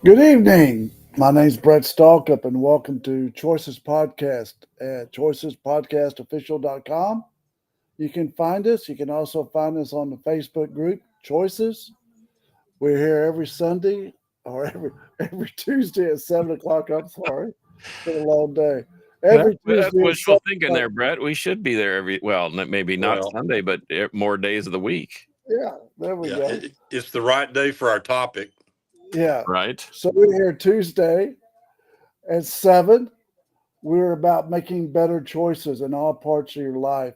Good evening. My name's Brett Stalcup, and welcome to Choices Podcast at choicespodcastofficial.com. You can find us. You can also find us on the Facebook group Choices. We're here every Sunday or every Tuesday at 7 o'clock. I'm sorry, it's been a long day. That's Every Tuesday at wishful 7 thinking o'clock. there, Brett. We should be there maybe not Well, Sunday, but more days of the week, Yeah, there we yeah, go. it's the right day for our topic. Yeah. right? So we're here Tuesday at 7. We're about making better choices in all parts of your life,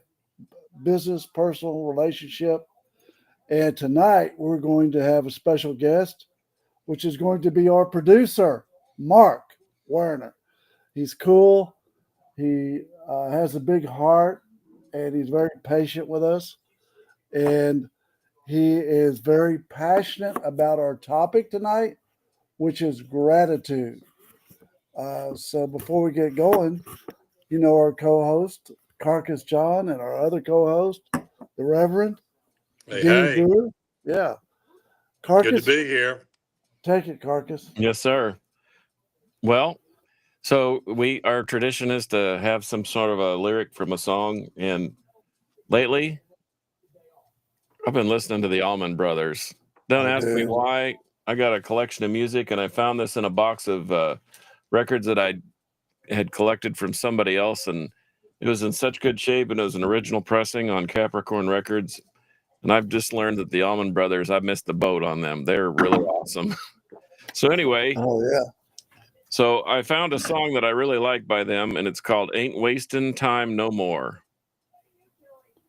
business, personal, relationship. And tonight we're going to have a special guest, which is going to be our producer, Mark Werner. He's cool. He has a big heart and he's very patient with us. And he is very passionate about our topic tonight, which is gratitude. So before we get going, our co-host, Carcass John, and our other co-host, the Reverend Hey, Dean hey, Brewer. Yeah. good to Carcass, be here. take it, Carcass. Yes, sir. Well, so our tradition is to have some sort of a lyric from a song, and lately I've been listening to the Allman Brothers. Don't I ask me do. why. I got a collection of music, and I found this in a box of records that I had collected from somebody else, and it was in such good shape, and it was an original pressing on Capricorn Records. And I've just learned that the Allman Brothers, I missed the boat on them. They're really awesome. So anyway, Oh, yeah. so I found a song that I really like by them, and it's called Ain't Wasting Time No More.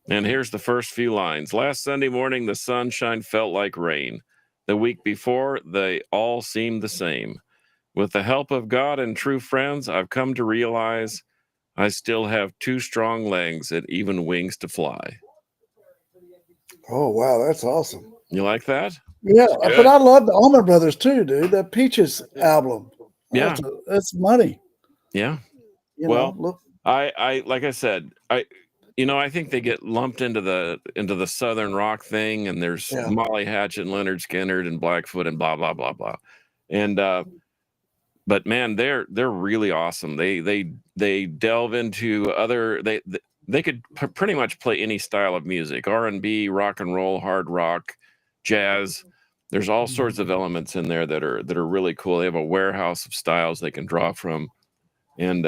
And here's the first few lines. Last Sunday morning, the sunshine felt like rain. The week before, they all seemed the same. With the help of God and true friends, I've come to realize I still have two strong legs and even wings to fly. Oh, wow. That's awesome. You like that? Yeah. It's But good. I love the Allman Brothers too, dude. That Peaches album. Yeah. That's money. Yeah. Look. Well, I like I said, I think they get lumped into the Southern rock thing, and there's Yeah. Molly Hatchet and Leonard Skinner and Blackfoot and blah blah blah blah. And but man, they're really awesome. They delve into other they could pretty much play any style of music, R&B, rock and roll, hard rock, jazz. There's all sorts of elements in there that are really cool. They have a warehouse of styles they can draw from. And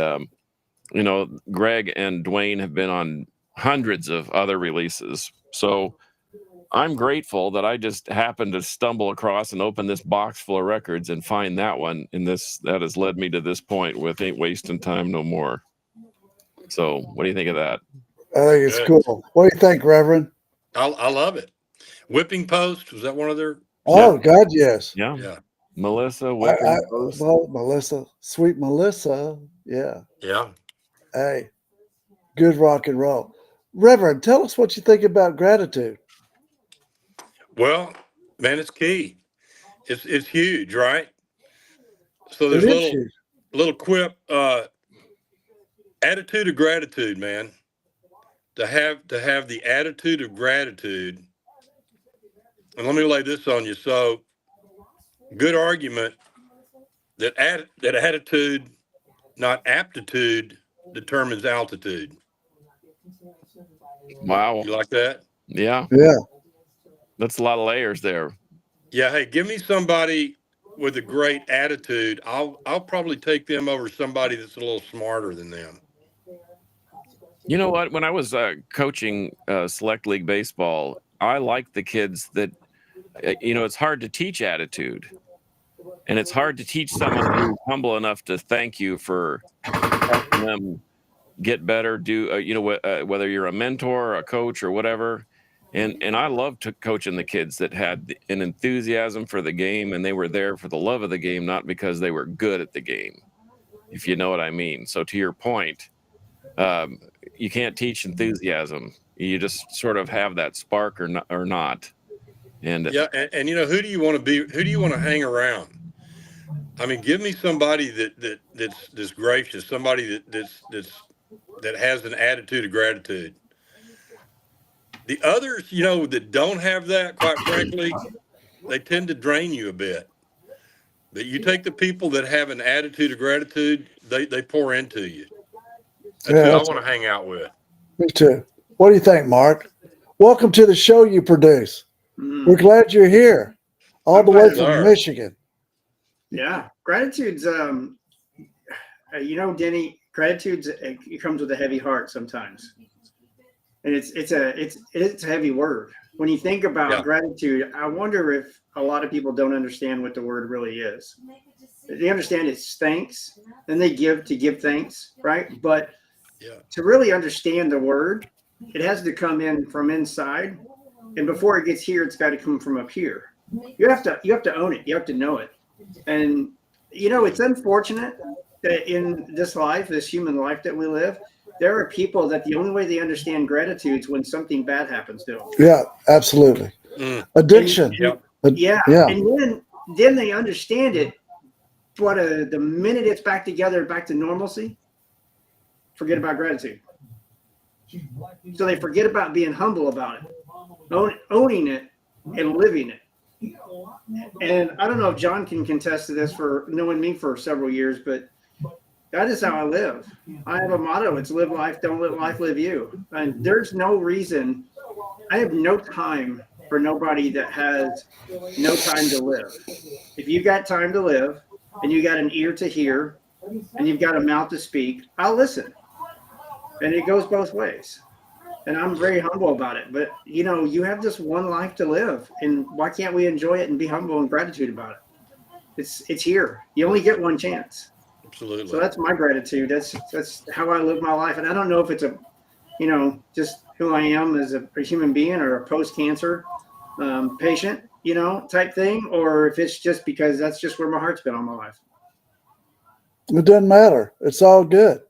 Greg and Dwayne have been on hundreds of other releases. So I'm grateful that I just happened to stumble across and open this box full of records and find that one. And that has led me to this point with Ain't Wasting Time No More. So what do you think of that? I think it's Good. cool. What do you think, Reverend? I love it. Whipping Post, was that one of their Oh, songs? God, yes. Yeah. Yeah, Melissa Whipping Post. Well, Melissa, sweet Melissa. Yeah. yeah. Hey, good rock and roll. Reverend, tell us what you think about gratitude. Well, man, it's key. It's huge, right? So It there's a is little huge. little quip. Attitude of gratitude, man. To have the attitude of gratitude. And let me lay this on you. So, good argument that attitude, not aptitude, determines altitude. Wow. You like that? Yeah. Yeah. That's a lot of layers there. Yeah. Hey, give me somebody with a great attitude. I'll probably take them over somebody that's a little smarter than them. You know what? When I was coaching select league baseball, I liked the kids that, it's hard to teach attitude. And it's hard to teach someone who's humble enough to thank you for helping them get better, do, whether you're a mentor, a coach, or whatever. And I loved coaching the kids that had an enthusiasm for the game, and they were there for the love of the game, not because they were good at the game, if you know what I mean. So to your point, um, you can't teach enthusiasm. You just sort of have that spark or not. And Yeah. And who do you want to be? Who do you want to hang around? I mean, give me somebody that's gracious, somebody that has an attitude of gratitude. The others, that don't have that, quite frankly, they tend to drain you a bit. But you take the people that have an attitude of gratitude, they pour into you. That's Yeah, who I want to hang out with. me too. What do you think, Mark? Welcome to the show you produce. We're glad you're here, all I'm the way glad- from Sir. Michigan. Yeah, gratitude's Denny, gratitude's it comes with a heavy heart sometimes, and it's a heavy word. When you think about Yeah. gratitude, I wonder if a lot of people don't understand what the word really is. They understand it's thanks, and they give to give thanks, right? But Yeah. to really understand the word, it has to come in from inside, and before it gets here, it's got to come from up here. You have to own it. You have to know it. And it's unfortunate that in this life, this human life that we live, there are people that the only way they understand gratitude is when something bad happens to them. Yeah, absolutely. Mm. Addiction. Yep. Yeah, Yeah. and then they understand it, but the minute it's back together, back to normalcy, forget about gratitude. So they forget about being humble about it, owning it, and living it. And I don't know if John can contest to this for knowing me for several years, but that is how I live. I have a motto. It's live life, don't let life live you. And there's no reason. I have no time for nobody that has no time to live. If you've got time to live and you got an ear to hear and you've got a mouth to speak, I'll listen. And it goes both ways. And I'm very humble about it. But, you have just one life to live. And why can't we enjoy it and be humble and gratitude about it? It's here. You only get one chance. Absolutely. So that's my gratitude. That's how I live my life. And I don't know if it's just who I am as a human being or a post-cancer patient, type thing, or if it's just because that's just where my heart's been all my life. It doesn't matter. It's all good.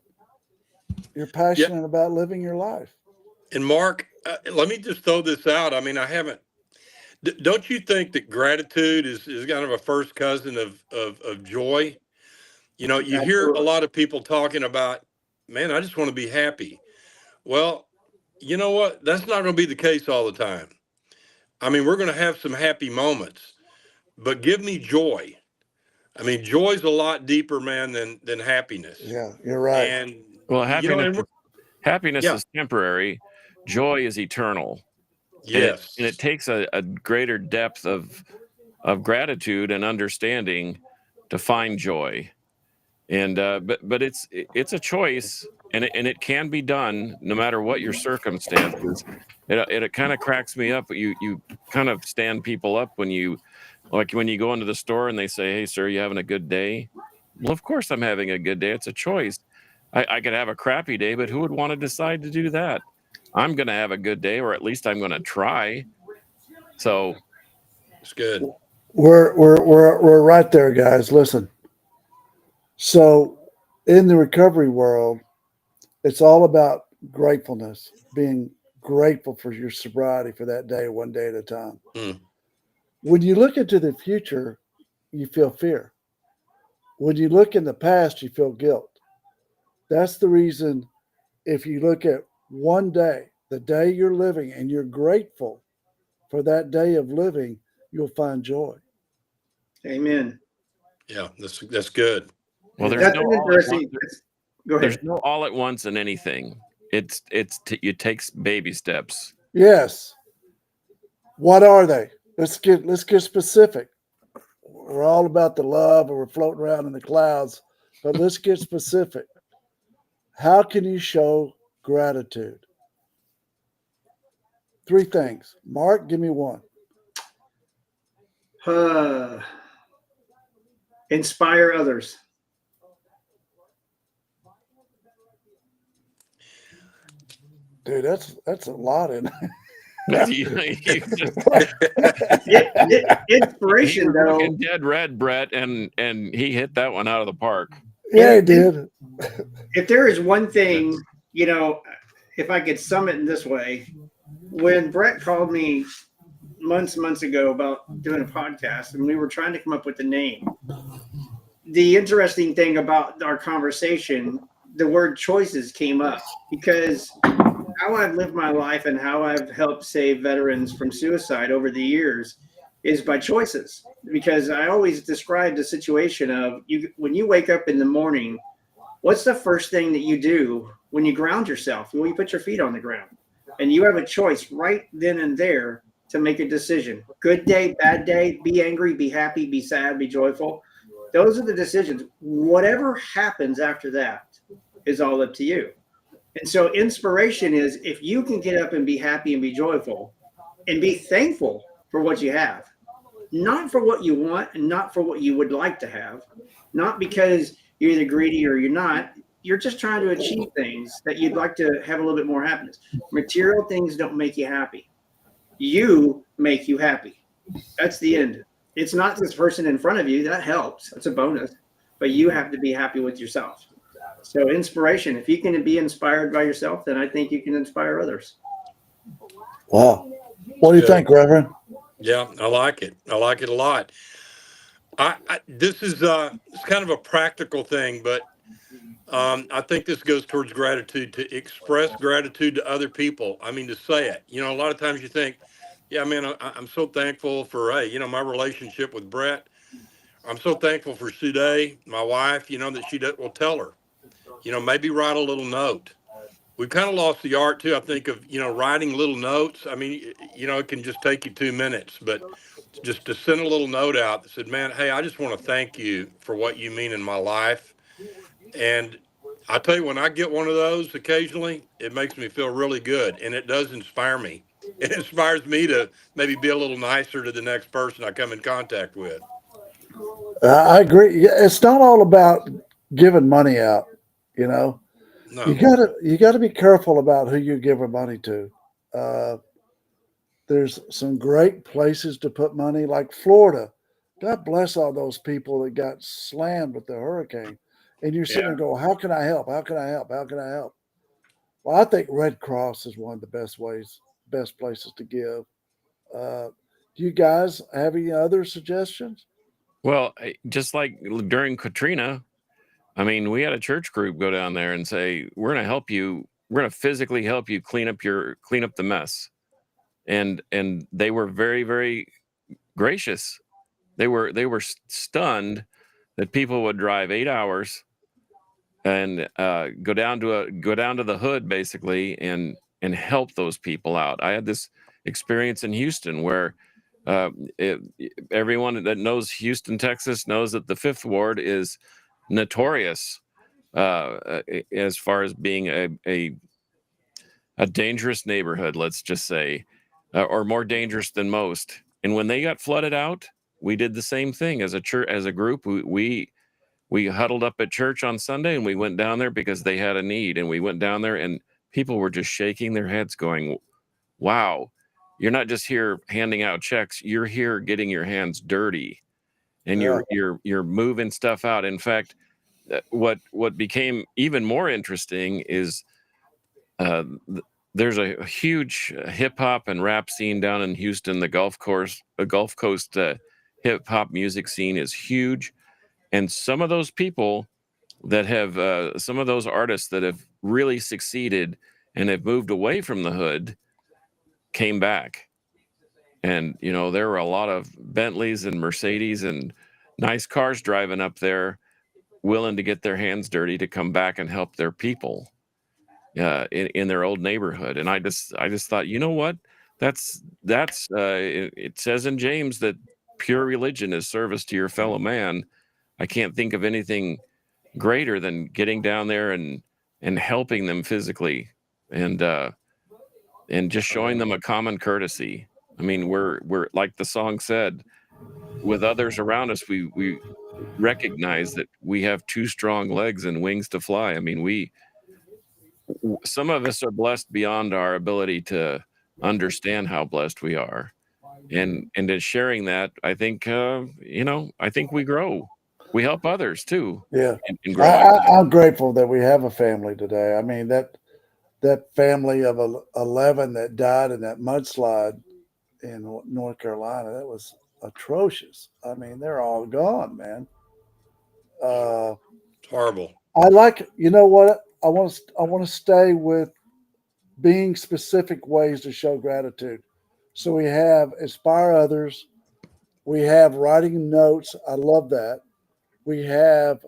You're passionate about living your life. And Mark, let me just throw this out. I mean, I haven't. Don't you think that gratitude is kind of a first cousin of joy? You hear a Absolutely. lot of people talking about, man, I just want to be happy. Well, you know what? That's not going to be the case all the time. I mean, we're going to have some happy moments, but give me joy. I mean, joy's a lot deeper, man, than happiness. Yeah, you're right. And Well, happiness Yeah. is temporary. Joy is eternal. yes, And it takes a greater depth of gratitude and understanding to find joy. And but it's a choice, and it can be done no matter what your circumstances. It kind of cracks me up. You kind of stand people up when you go into the store and they say, "Hey, sir, you having a good day?" Well, of course I'm having a good day. It's a choice. I could have a crappy day, but who would want to decide to do that? I'm going to have a good day, or at least I'm going to try. So it's good. We're right there, guys. Listen. So in the recovery world, it's all about gratefulness, being grateful for your sobriety for that day, one day at a time. Mm. When you look into the future, you feel fear. When you look in the past, you feel guilt. That's the reason if you look at one day, the day you're living, and you're grateful for that day of living, you'll find joy. Amen. Yeah, that's good. well, Yeah. there's That's no an all at once. interesting. Go ahead. There's no all at once in anything. It takes baby steps. Yes. What are they? Let's get specific. We're all about the love and we're floating around in the clouds, but let's get specific. How can you show gratitude? 3 things. Mark, give me one. Inspire others. Dude, that's a lot in Inspiration, He was though. looking dead red, Brett, and he hit that one out of the park. Yeah, he did. If there is one thing, if I could sum it in this way, when Brett called me months ago about doing a podcast, and we were trying to come up with a name. The interesting thing about our conversation, the word choices came up because how I've lived my life and how I've helped save veterans from suicide over the years, is by choices. Because I always describe the situation of when you wake up in the morning, what's the first thing that you do when you ground yourself? Well, you put your feet on the ground, and you have a choice right then and there to make a decision. Good day, bad day, be angry, be happy, be sad, be joyful. Those are the decisions. Whatever happens after that is all up to you. And so inspiration is if you can get up and be happy and be joyful and be thankful for what you have, not for what you want and not for what you would like to have, not because you're either greedy or you're not. You're just trying to achieve things that you'd like to have a little bit more happiness. Material things don't make you happy. You make you happy. That's the end. It's not this person in front of you. That helps. That's a bonus. But you have to be happy with yourself. So inspiration, if you can be inspired by yourself, then I think you can inspire others. Wow. What do you think, Reverend? Yeah, I like it. I like it a lot. This is it's kind of a practical thing, but I think this goes towards gratitude, to express gratitude to other people. I mean, to say it. You know, a lot of times you think, yeah, man, I'm so thankful for, hey, my relationship with Brett. I'm so thankful for Sude, my wife, that she will tell her, maybe write a little note. We've kind of lost the art too, I think, of, writing little notes. I mean, it can just take you 2 minutes, but just to send a little note out that said, man, hey, I just want to thank you for what you mean in my life. And I tell you, when I get one of those occasionally, it makes me feel really good. And it does inspire me. It inspires me to maybe be a little nicer to the next person I come in contact with. I agree. It's not all about giving money out. You know, No. you gotta be careful about who you give your money to. Uh, there's some great places to put money, like Florida. God bless all those people that got slammed with the hurricane. And you're sitting Yeah. there going, how can I help? How can I help? How can I help? Well, I think Red Cross is one of the best places to give. Do you guys have any other suggestions? Well, just like during Katrina, I mean, we had a church group go down there and say, "We're going to help you. We're going to physically help you clean up the mess." And they were very, very gracious. They were stunned that people would drive 8 hours and go down to the hood basically and help those people out. I had this experience in Houston where uh, it, everyone that knows Houston, Texas, knows that the Fifth Ward is notorious as far as being a dangerous neighborhood, let's just say, or more dangerous than most. And when they got flooded out, we did the same thing as a church, as a group. We huddled up at church on Sunday and we went down there because they had a need. And we went down there and people were just shaking their heads, going, "Wow, you're not just here handing out checks. You're here getting your hands dirty, and Yeah. you're moving stuff out." In fact, what became even more interesting is uh, there's a huge hip hop and rap scene down in Houston. The Gulf Coast hip hop music scene is huge, and some of those people that have some of those artists that have really succeeded and have moved away from the hood came back. And there were a lot of Bentleys and Mercedes and nice cars driving up there, willing to get their hands dirty to come back and help their people in their old neighborhood. And I just thought, you know what? It says in James that pure religion is service to your fellow man. I can't think of anything greater than getting down there and helping them physically and just showing them a common courtesy. I mean, we're like the song said, with others around us, we recognize that we have two strong legs and wings to fly. I mean, some of us are blessed beyond our ability to understand how blessed we are. And in sharing that, I think I think we grow. We help others too Yeah. in growing. I'm grateful that we have a family today. I mean, that family of 11 that died in that mudslide in North Carolina, that was atrocious. I mean, they're all gone, man. It's horrible. I like, you know what? I want to stay with being specific ways to show gratitude. So we have inspire others, We have writing notes. I love that. We have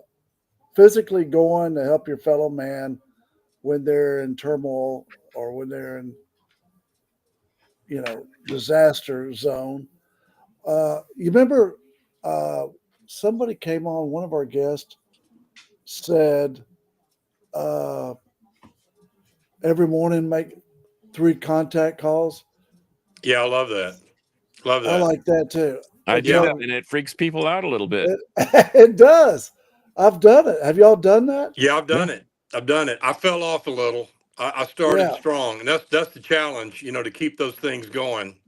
physically going to help your fellow man when they're in turmoil or when they're in, disaster zone. You remember uh, somebody came on, one of our guests said, uh, every morning make 3 contact calls. Yeah, I love that. Love I that. like that too. I And do that, so and it freaks people out a little bit. it does. I've done it. Have y'all done that? Yeah, I've Yeah. done it. I've done it. I fell off a little. I started Yeah. strong, and that's the challenge, to keep those things going.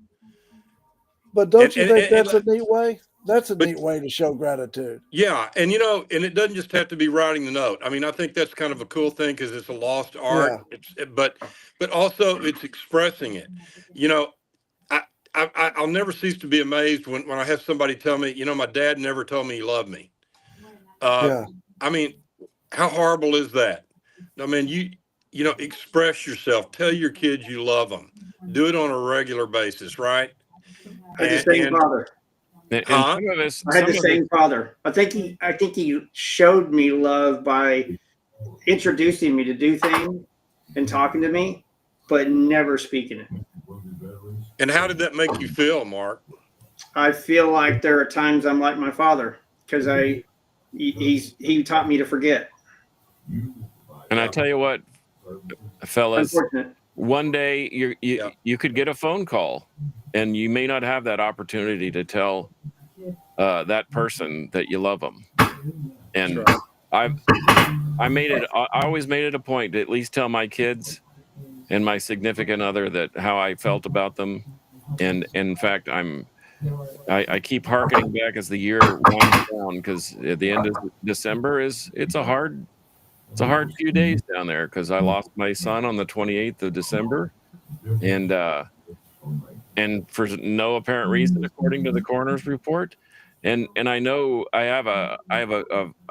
But And don't you and, think and, that's a and neat way? That's a but neat way to show gratitude. yeah, and and it doesn't just have to be writing the note. I mean, I think that's kind of a cool thing because it's a lost art. Yeah. But also it's expressing it. You know, I, I'll never cease to be amazed when I have somebody tell me, my dad never told me he loved me. Uh, Yeah. I mean, how horrible is that? I mean, express yourself. Tell your kids you love them. Do it on a regular basis, right? I had the And, same father. And huh? I had the same father. I think he showed me love by introducing me to do things and talking to me, but never speaking it. And how did that make you feel, Mark? I feel like there are times I'm like my father because he taught me to forget. And I Yeah, tell you what, fellas, Unfortunate. one day you yeah, you could get a phone call, and you may not have that opportunity to tell that person that you love them. that's And right. I I always made it a point to at least tell my kids and my significant other that how I felt about them. And in fact, I keep harkening back as the year winds down, because at the end of December it's a hard few days down there, because I lost my son on the 28th of December, and for no apparent reason, according to the coroner's report. And I know I have a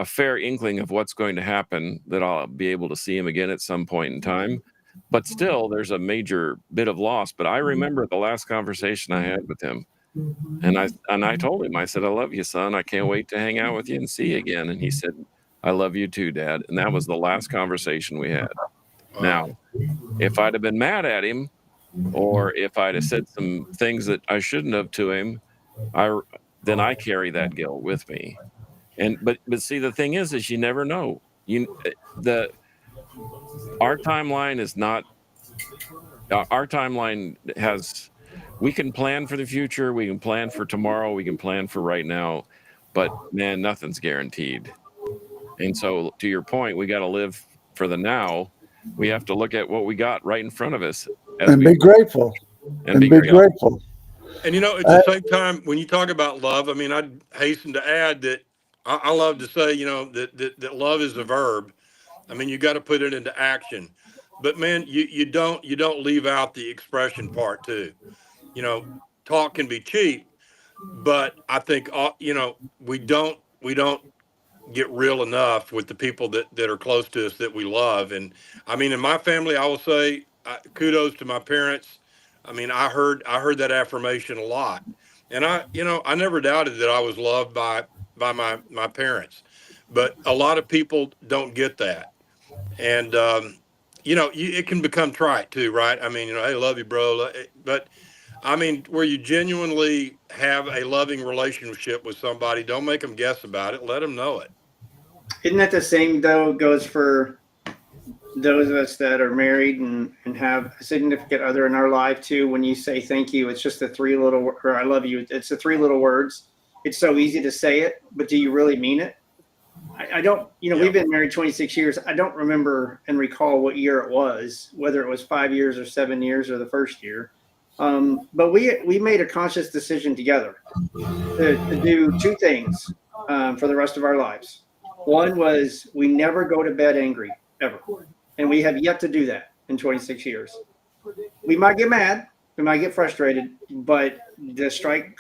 fair inkling of what's going to happen, that I'll be able to see him again at some point in time. But still, there's a major bit of loss. But I remember the last conversation I had with him, and I told him, I said, "I love you, son. I can't wait to hang out with you and see you again." And he said, "I love you too, Dad." And that was the last conversation we had. Now, Wow. if I'd have been mad at him, or if I'd have said some things that I shouldn't have to him, I then I carry that guilt with me. And but see, the thing is you never know. The our timeline is not our timeline has we can plan for the future, we can plan for tomorrow, we can plan for right now, but man, nothing's guaranteed. And so, to your point, we got to live for the now. We have to look at what we got right in front of us as And we be grateful. and And be be grateful. grateful. And at the Uh, same time, when you talk about love, I mean, I'd hasten to add that I love to say, that love is a verb. I mean, you got to put it into action. But man, you don't leave out the expression part too. You know, talk can be cheap, but I think we don't get real enough with the people that are close to us that we love. And I mean, in my family, I will say kudos to my parents. I mean, I heard that affirmation a lot, and I never doubted that I was loved by my parents. But a lot of people don't get that, and it can become trite too, right? I mean, hey, love you, bro. But I mean, where you genuinely have a loving relationship with somebody, don't make them guess about it. Let them know it. Isn't that the same though goes for those of us that are married and have a significant other in our life too? When you say thank you, it's just the three little or I love you. It's the three little words. It's so easy to say it, but do you really mean it? I don't, Yeah. we've been married 26 years. I don't remember and recall what year it was, whether it was 5 years or 7 years or the first year. But we made a conscious decision together to do two things for the rest of our lives. One was we never go to bed angry, ever. And we have yet to do that in 26 years. We might get mad, we might get frustrated, but the strike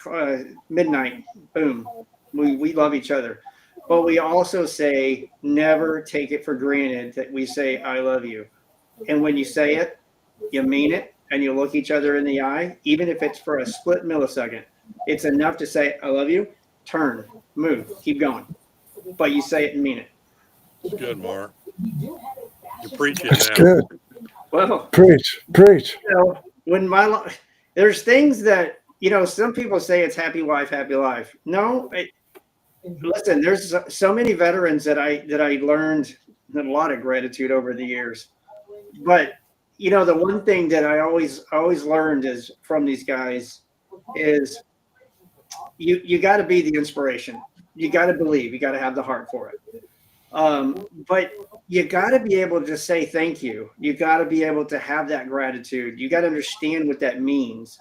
midnight, boom, we love each other. But we also say never take it for granted that we say I love you. And when you say it, you mean it, and you look each other in the eye, even if it's for a split millisecond. It's enough to say, I love you, turn, move, keep going. But you say it and mean it. It's good, Mark. You're preaching That's now. good. Well, Preach. when there's things that, some people say it's happy wife, happy life. No, listen, there's so many veterans that I learned a lot of gratitude over the years. But the one thing that I always learned is from these guys is you got to be the inspiration. You got to believe. You got to have the heart for it. But you got to be able to say thank you. You got to be able to have that gratitude. You got to understand what that means.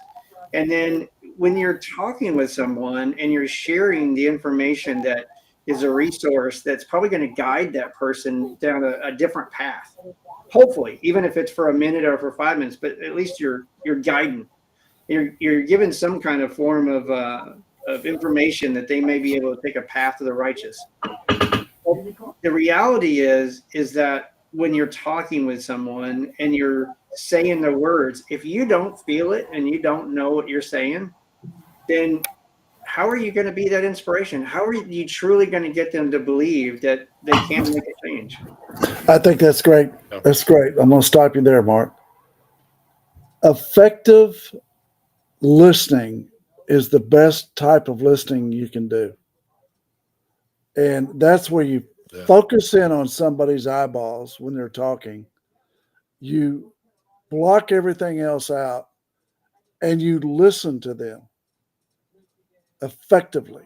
And then when you're talking with someone and you're sharing the information that is a resource that's probably going to guide that person down a different path, hopefully, even if it's for a minute or for 5 minutes, but at least you're guiding. You're given some kind of form of information that they may be able to take a path to the righteous. The reality is that when you're talking with someone and you're saying the words, if you don't feel it and you don't know what you're saying, then how are you going to be that inspiration? How are you truly going to get them to believe that they can make a change? I think that's great. That's great. I'm going to stop you there, Mark. Effective listening is the best type of listening you can do. And that's where you focus in on somebody's eyeballs when they're talking. You block everything else out and you listen to them effectively,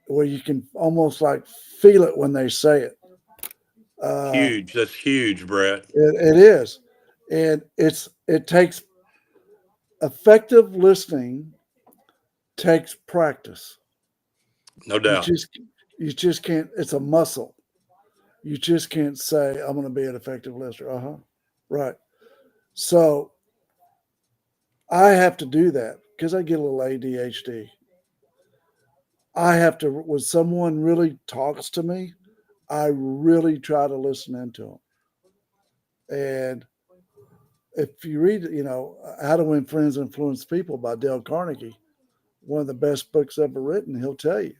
where you can almost like feel it when they say it. Huge. That's huge, Brett. It is. And it takes effective listening takes practice. No doubt. You just can't, it's a muscle. You just can't say, I'm going to be an effective listener. Right. So I have to do that because I get a little ADHD. I have to, when someone really talks to me, I really try to listen into them. And if you read, How to Win Friends and Influence People by Dale Carnegie, one of the best books ever written, he'll tell you,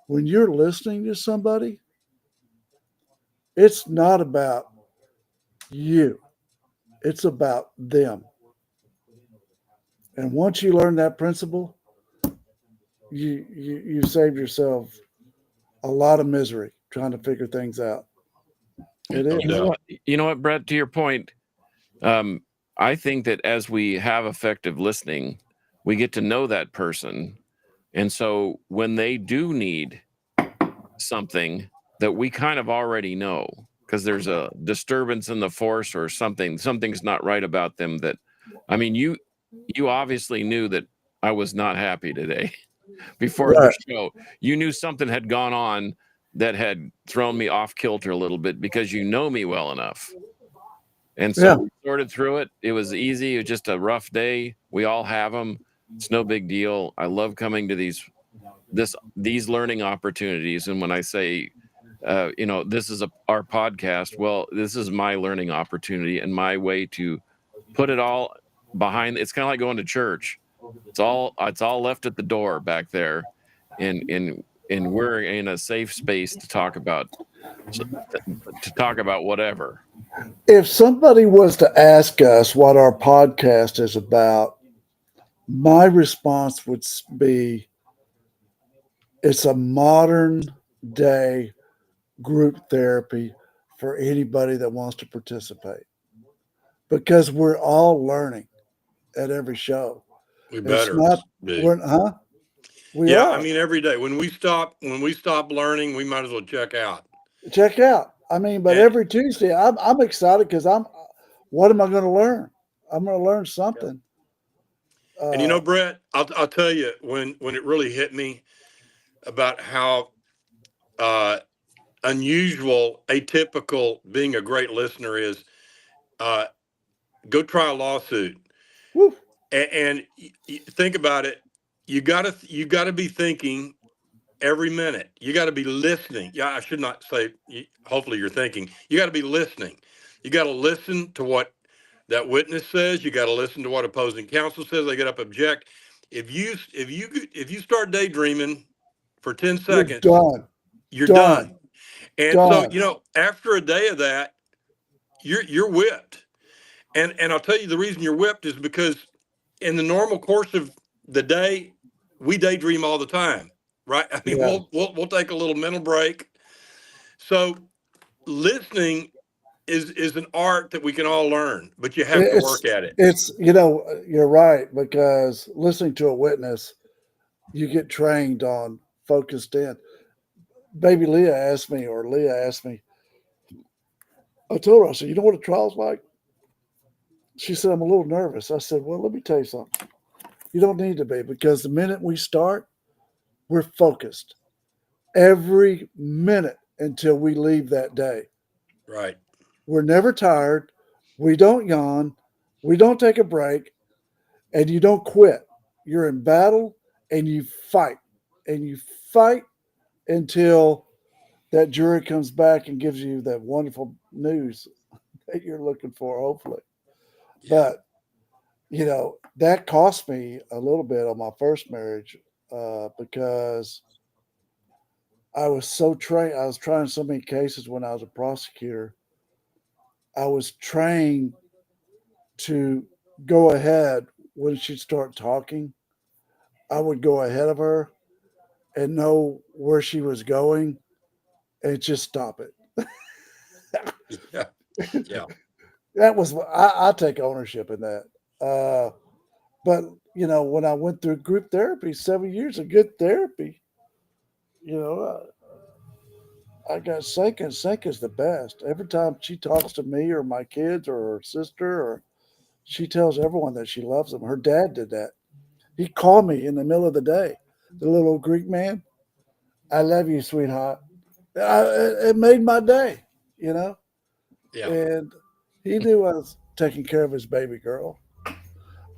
when you're listening to somebody, it's not about you. It's about them. And once you learn that principle, you save yourself a lot of misery trying to figure things out. It is. You know what, Brett, to your point, I think that as we have effective listening, we get to know that person. And so when they do need something that we kind of already know, because there's a disturbance in the force or something's not right about them, that, I mean, you obviously knew that I was not happy today before the show. You knew something had gone on that had thrown me off kilter a little bit because you know me well enough. And so we sorted through it. It was easy. It was just a rough day. We all have them. It's no big deal. I love coming to these learning opportunities. And when I say, this is our podcast, well, this is my learning opportunity and my way to put it all behind. It's kind of like going to church. It's all left at the door back there, and we're in a safe space to talk about whatever. If somebody was to ask us what our podcast is about, my response would be, it's a modern day group therapy for anybody that wants to participate, because we're all learning at every show. We better be. We are. I mean, every day when we stop learning, we might as well check out. I mean, but every Tuesday, I'm excited because what am I going to learn? I'm going to learn something. And Brett, I'll tell you when it really hit me about how unusual, atypical being a great listener is. Go try a lawsuit, and think about it. You gotta be thinking every minute. You got to be listening. Yeah, I should not say. Hopefully, you're thinking. You got to be listening. You got to listen to what that witness says. You got to listen to what opposing counsel says. They get up, object. if you start daydreaming for 10 You're seconds, done. you're Done. done. And so, Done. after a day of that, you're whipped. And I'll tell you the reason you're whipped is because in the normal course of the day, we daydream all the time, right? I mean, Yeah. we'll take a little mental break. So listening is an art that we can all learn, but you have to work at it. It's you're right, because listening to a witness, you get trained on focused in. Baby Leah asked me, I told her, I said, you know what a trial's like? She said, I'm a little nervous. I said, well, let me tell you something. You don't need to be, because the minute we start, we're focused every minute until we leave that day. Right. We're never tired. We don't yawn. We don't take a break, and you don't quit. You're in battle, and you fight, and you fight until that jury comes back and gives you that wonderful news that you're looking for, hopefully. Yeah. But, that cost me a little bit on my first marriage, because I was so trained. I was trying so many cases when I was a prosecutor. I was trained to go ahead when she'd start talking. I would go ahead of her and know where she was going and just stop it. Yeah. Yeah. That was I take ownership in that. But when I went through group therapy, 7 years of good therapy, you know, I got Sync, and Sync is the best. Every time she talks to me or my kids or her sister, or she tells everyone that she loves them. Her dad did that. He called me in the middle of the day. The little Greek man. I love you, sweetheart. It made my day, you know. Yeah. And he knew I was taking care of his baby girl.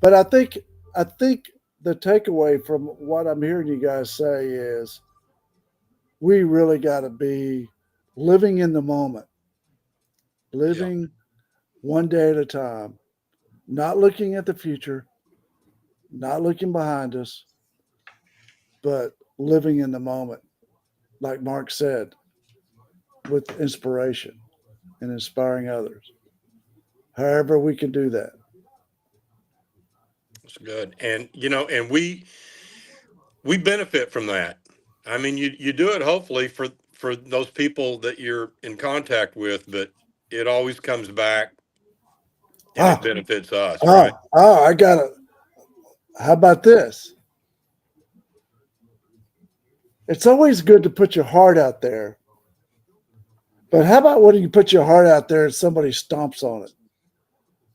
But I think the takeaway from what I'm hearing you guys say is we really got to be living in the moment, Yeah. living one day at a time, not looking at the future, not looking behind us, but living in the moment, like Mark said, with inspiration and inspiring others. However, we can do that. That's good. And and we benefit from that. I mean, you do it hopefully for those people that you're in contact with, but it always comes back and it Oh, benefits us, right? I got it. How about this? It's always good to put your heart out there. But how about when you put your heart out there and somebody stomps on it?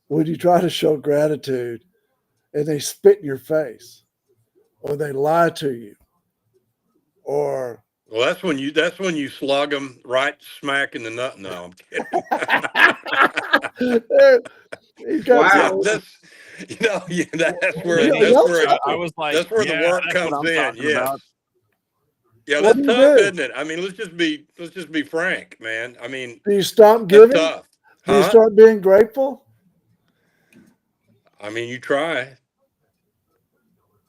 When you try to show gratitude and they spit in your face, or they lie to you, or Well, that's when you slug them right smack in the nut. No, I'm kidding. you got Yeah, Wow. some. yeah, that's where Yeah, that's Vinny, y'all where tell I me. was like, that's where the yeah, work that's what comes I'm in. talking Yes. about. Yeah, What that's do you tough, do? isn't it? I mean, let's just be frank, man. I mean, Do you stop that's giving? tough, Do you huh? start being grateful? I mean, you try.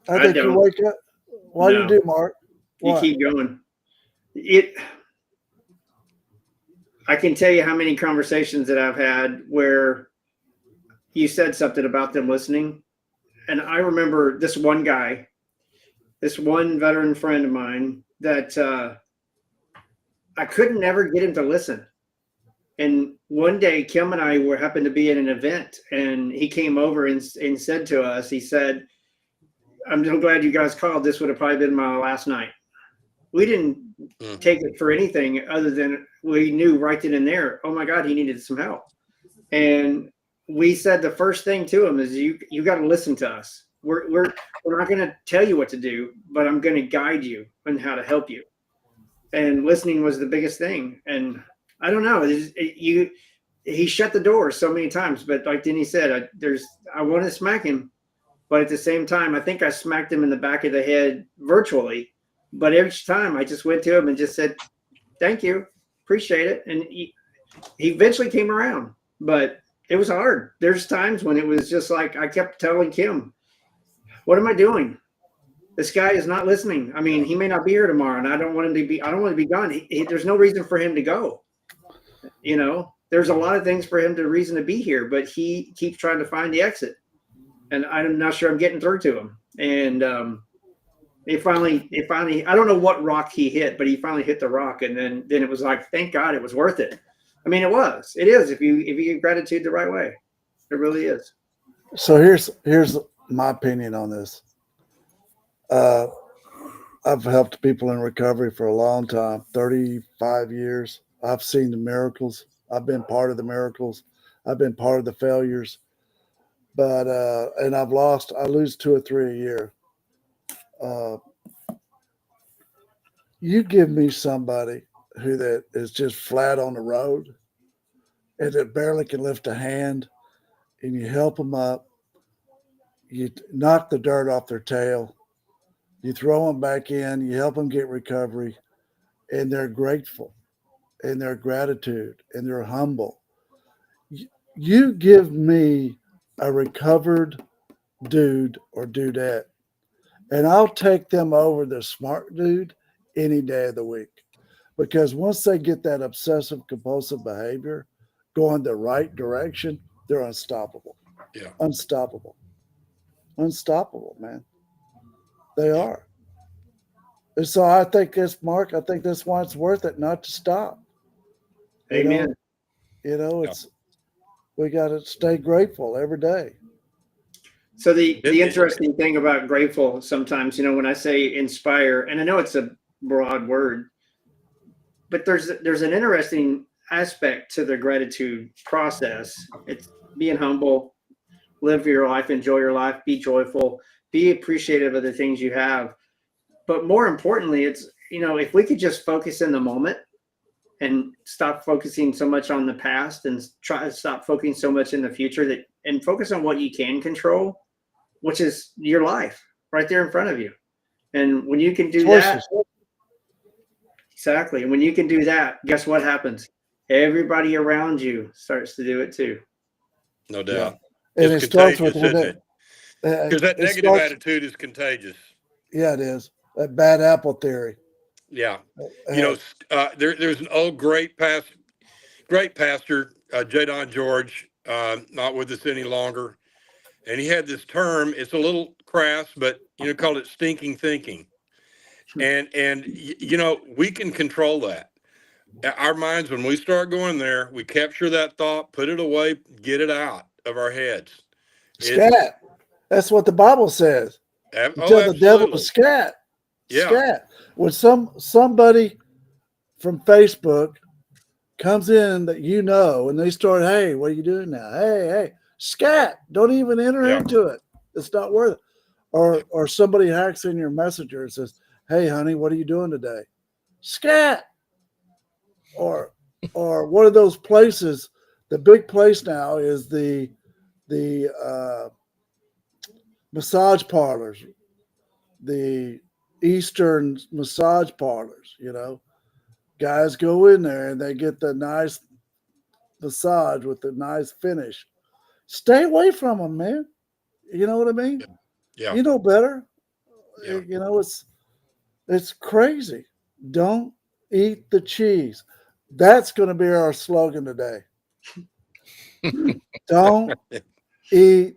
I I think you don't. wake up. Why do you No, do, Mark? you What? keep going. It. I can tell you how many conversations that I've had where you said something about them listening, and I remember this one guy, this one veteran friend of mine that I couldn't never get him to listen. And one day, Kim and I were happened to be at an event, and he came over and said to us, he said, "I'm so glad you guys called. This would have probably been my last night." We didn't Mm, take it for anything other than we knew right then and there, oh my God, he needed some help. And we said the first thing to him is, you got to listen to us. We're not going to tell you what to do, but I'm going to guide you on how to help you. And listening was the biggest thing. And I don't know, he shut the door so many times, but like Denny said, I want to smack him, but at the same time, I think I smacked him in the back of the head virtually. But each time I just went to him and just said, "Thank you, appreciate it," and he eventually came around. But it was hard. There's times when it was just like I kept telling Kim, "What am I doing? This guy is not listening. I mean, he may not be here tomorrow, and I don't want him to be. I don't want to be gone. There's no reason for him to go. You know, there's a lot of things for him to reason to be here, but he keeps trying to find the exit, and I'm not sure I'm getting through to him. And it finally, I don't know what rock he hit, but he finally hit the rock, and then it was like, thank God, it was worth it. I mean, it is if you give gratitude the right way, it really is. So here's my opinion on this. I've helped people in recovery for a long time, 35 years. I've seen the miracles. I've been part of the miracles. I've been part of the failures. But and I lose 2 or 3 a year. You give me somebody who that is just flat on the road and that barely can lift a hand, and you help them up, you knock the dirt off their tail, you throw them back in, you help them get recovery, and they're grateful, and they're gratitude, and they're humble. You give me a recovered dude or dudette, and I'll take them over the smart dude any day of the week. Because once they get that obsessive compulsive behavior going the right direction, they're unstoppable. Yeah. Unstoppable, man. They are. And so I think Mark, I think that's why it's worth it not to stop. Amen. It's we got to stay grateful every day. So the interesting thing about grateful sometimes, when I say inspire, and I know it's a broad word, but there's an interesting aspect to the gratitude process. It's being humble, live your life, enjoy your life, be joyful, be appreciative of the things you have. But more importantly, it's, if we could just focus in the moment and stop focusing so much on the past and try to stop focusing so much in the future and focus on what you can control, which is your life right there in front of you. And when you can do that, exactly. And when you can do that, guess what happens? Everybody around you starts to do it too. No doubt. Yeah. And it's it starts contagious, with isn't it? Because that negative attitude is contagious. Yeah, it is. That bad apple theory. Yeah. There's an old great pastor, J. Don George, not with us any longer. And he had this term, it's a little crass, but, called it stinking thinking. And we can control that. Our minds, when we start going there, we capture that thought, put it away, get it out of our heads. Scat. That's what the Bible says. Tell the devil to scat. Yeah. Scat. When somebody from Facebook comes in that and they start, hey, what are you doing now? Hey, scat. Don't even enter into it. It's not worth it. Or somebody hacks in your messenger and says, hey, honey, what are you doing today? Scat. Or one of those places, the big place now is the massage parlors, the Eastern massage parlors, Guys go in there and they get the nice massage with the nice finish. Stay away from them, man. You know what I mean? Yeah. You know better. Yeah. It's crazy. Don't eat the cheese. That's going to be our slogan today. Don't eat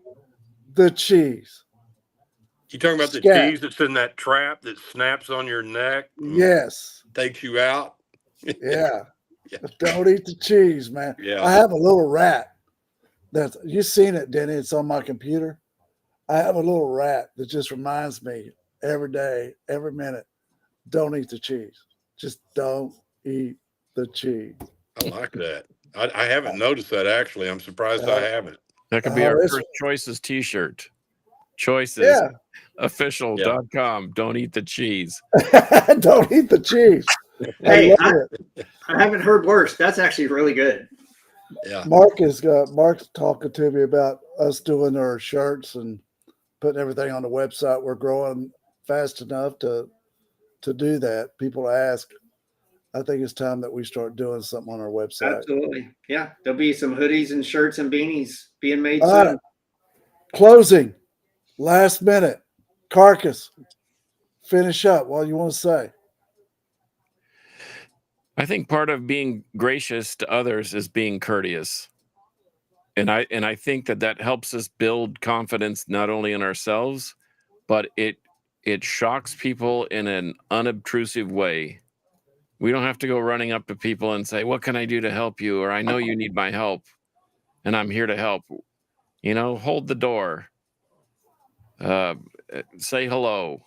the cheese. You talking about the cheese that's in that trap that snaps on your neck? Yes. Takes you out? Yeah. Don't eat the cheese, man. Yeah. I have a little rat. You've seen it, Denny. It's on my computer. I have a little rat that just reminds me every day, every minute, don't eat the cheese. Just don't eat the cheese. I like that. I haven't noticed that, actually. I'm surprised I haven't. That could be our first Choices t-shirt. Choices. Yeah. Official.com. Don't eat the cheese. Don't eat the cheese. Hey, I haven't heard worse. That's actually really good. Yeah. Mark's talking to me about us doing our shirts and putting everything on the website. We're growing fast enough to do that. People ask. I think it's time that we start doing something on our website. Absolutely. Yeah. There'll be some hoodies and shirts and beanies being made All soon. right. Closing. Last minute. Carcass. finish up. What you want to say? I think part of being gracious to others is being courteous. And I think that helps us build confidence not only in ourselves, but it shocks people in an unobtrusive way. We don't have to go running up to people and say, "What can I do to help you?" Or "I know you need my help and I'm here to help." Hold the door. Say hello.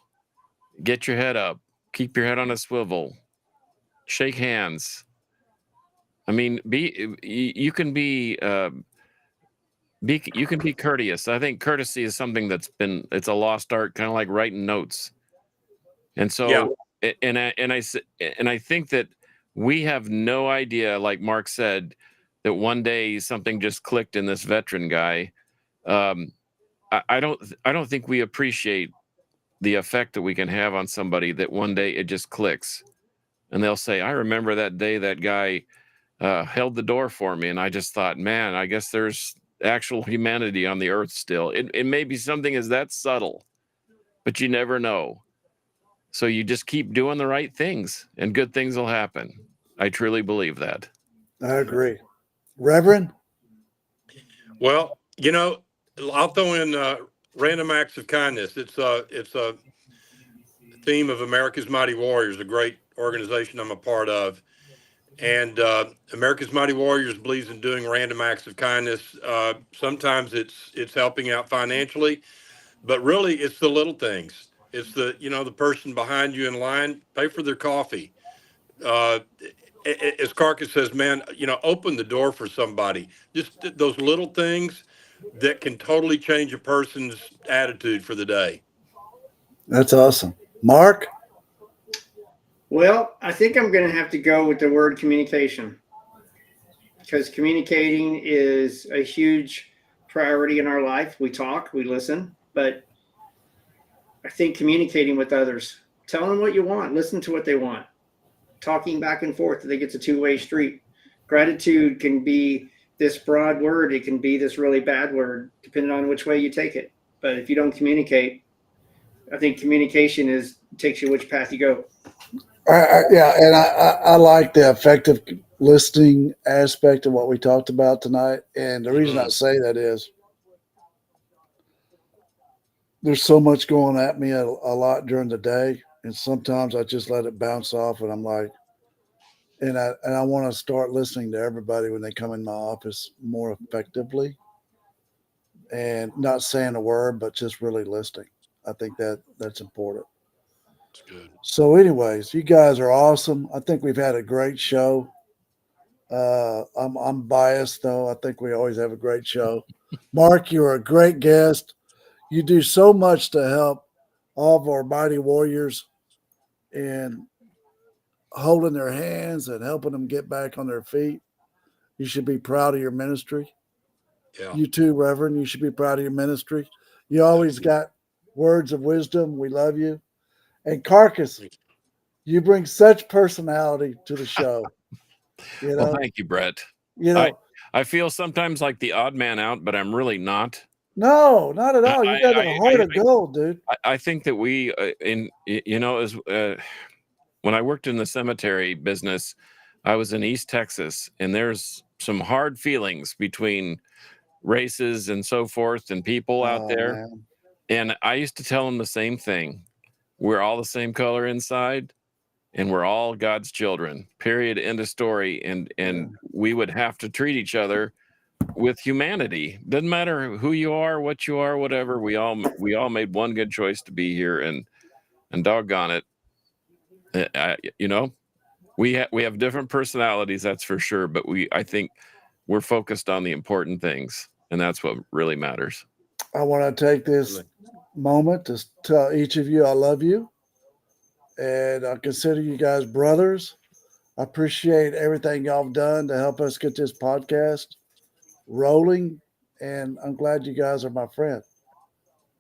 Get your head up. Keep your head on a swivel. Shake hands. I mean, you can be courteous. I think courtesy is something it's a lost art, kind of like writing notes. And so, and I think that we have no idea, like Mark said, that one day something just clicked in this veteran guy. I don't think we appreciate the effect that we can have on somebody, that one day it just clicks and they'll say, "I remember that day that guy held the door for me." And I just thought, man, I guess there's actual humanity on the earth still. It may be something as that subtle, but you never know. So you just keep doing the right things and good things will happen. I truly believe that. I agree. Reverend? Well, I'll throw in random acts of kindness. It's a theme of America's Mighty Warriors, a great organization I'm a part of. And America's Mighty Warriors believes in doing random acts of kindness. Sometimes it's helping out financially, but really it's the little things. It's the person behind you in line, pay for their coffee. As Carcass says, man, open the door for somebody. Just those little things that can totally change a person's attitude for the day. That's awesome. Mark? Well, I think I'm going to have to go with the word communication, because communicating is a huge priority in our life. We talk, we listen, but I think communicating with others, tell them what you want, listen to what they want, talking back and forth. I think it's a two-way street. Gratitude can be this broad word. It can be this really bad word, depending on which way you take it. But if you don't communicate, I think communication takes you which path you go. Yeah, and I like the effective listening aspect of what we talked about tonight. And the reason I say that is there's so much going at me a lot during the day, and sometimes I just let it bounce off, and I'm like, and I want to start listening to everybody when they come in my office more effectively, and not saying a word, but just really listening. I think that's important. That's good. So, anyways, you guys are awesome. I think we've had a great show. I'm biased though. I think we always have a great show. Mark, you're a great guest. You do so much to help all of our mighty warriors in holding their hands and helping them get back on their feet. You should be proud of your ministry. Yeah. You too, Reverend. You should be proud of your ministry. You always got words of wisdom. We love you. And Carcass, you bring such personality to the show. Well, thank you, Brett. I feel sometimes like the odd man out, but I'm really not. No, not at all. You got a heart of gold, dude. I think that we, when I worked in the cemetery business, I was in East Texas, and there's some hard feelings between races and so forth and people out there. Man. And I used to tell them the same thing. We're all the same color inside, and we're all God's children, period, end of story. And we would have to treat each other with humanity. Doesn't matter who you are, what you are, whatever. We all made one good choice to be here, and doggone it, we have different personalities, that's for sure. But I think we're focused on the important things, and that's what really matters. I want to take this moment to tell each of you I love you, and I consider you guys brothers. I appreciate everything y'all have done to help us get this podcast rolling, and I'm glad you guys are my friend.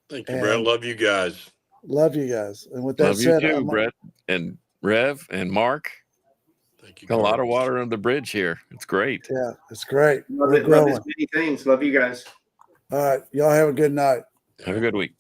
Thank you, Brett. Love you guys. Love you guys. And with that love said, you too, Brett and Rev and Mark. Thank you. Got a lot of water on the bridge here. It's great. Yeah, it's great. Love it. Love this many things. Love you guys. All right. Y'all have a good night. Have a good week.